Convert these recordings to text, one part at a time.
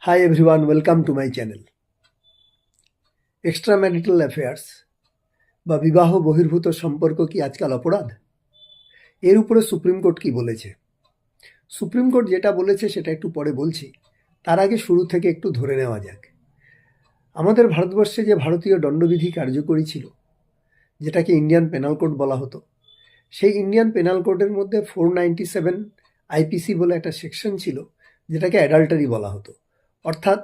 Hi everyone, welcome to my channel. Extramarital affairs বা বিবাহ বহির্ভূত সম্পর্ক কি আজকাল অপরাধ? এর উপরে সুপ্রিম কোর্ট কি বলেছে? সুপ্রিম কোর্ট যেটা বলেছে সেটা একটু পরে বলছি, তার আগে শুরু থেকে একটু ধরে নেওয়া যাক। আমাদের ভারতবর্ষে যে ভারতীয় দণ্ডবিধি কার্যকরী ছিল, যেটাকে ইন্ডিয়ান পেনাল কোড বলা হতো, সেই ইন্ডিয়ান পেনাল কোডের মধ্যে 497 আইপিসি বলে একটা সেকশন ছিল, যেটাকে অ্যাডাল্টারি বলা হতো। অর্থাৎ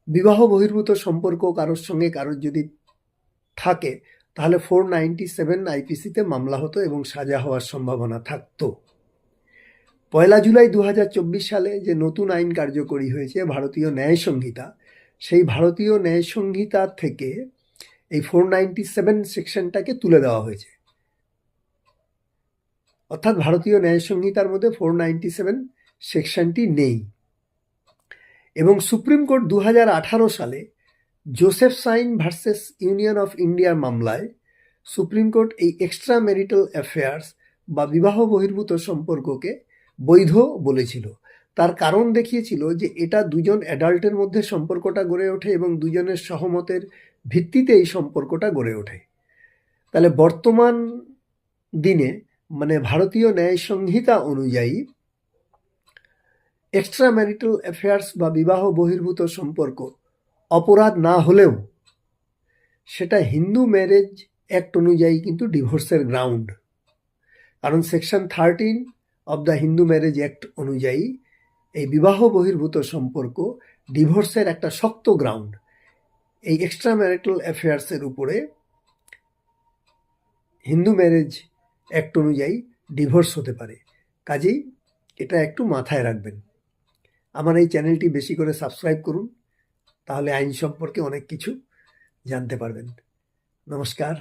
বিবাহ বহির্ভূত সম্পর্ক কারোর সঙ্গে কারোর যদি থাকে তাহলে 497 আইপিসিতে মামলা হতো এবং সাজা হওয়ার সম্ভাবনা থাকতো। 1 জুলাই 2024 সালে যে নতুন আইন কার্যকরী হয়েছে ভারতীয় ন্যায় সংহিতা, সেই ভারতীয় ন্যায় সংহিতা থেকে এই 497 সেকশনটাকে তুলে দেওয়া হয়েছে। অর্থাৎ ভারতীয় ন্যায় সংহিতার মধ্যে 497 সেকশনটি নেই। এবং সুপ্রিম কোর্ট 2018 সালে Joseph Shine versus Union of ইন্ডিয়ার মামলায় সুপ্রিম কোর্ট এই এক্সট্রা ম্যারিটাল অ্যাফেয়ার্স বা বিবাহ বহির্ভূত সম্পর্ককে বৈধ বলেছিল। তার কারণ দেখিয়েছিল যে এটা দুজন অ্যাডাল্টের মধ্যে সম্পর্কটা গড়ে ওঠে এবং দুজনের সহমতের ভিত্তিতে এই সম্পর্কটা গড়ে ওঠে। তাহলে বর্তমান দিনে মানে ভারতীয় ন্যায় সংহিতা অনুযায়ী এক্সট্রা ম্যারিটাল অ্যাফেয়ার্স বা বিবাহ বহির্ভূত সম্পর্ক অপরাধ না হলেও সেটা হিন্দু ম্যারেজ অ্যাক্ট অনুযায়ী কিন্তু ডিভোর্সের গ্রাউন্ড। কারণ section 13 of the Hindu marriage act অনুযায়ী এই বিবাহ বহির্ভূত সম্পর্ক ডিভোর্সের একটা শক্ত গ্রাউন্ড। এই এক্সট্রা ম্যারিটাল অ্যাফেয়ার্সের উপরে হিন্দু ম্যারেজ অ্যাক্ট অনুযায়ী ডিভোর্স হতে পারে। কাজেই এটা একটু মাথায় রাখবেন। আমার এই চ্যানেলটি বেশি করে সাবস্ক্রাইব করুন, তাহলে আইন সম্পর্কে অনেক কিছু জানতে পারবেন। নমস্কার।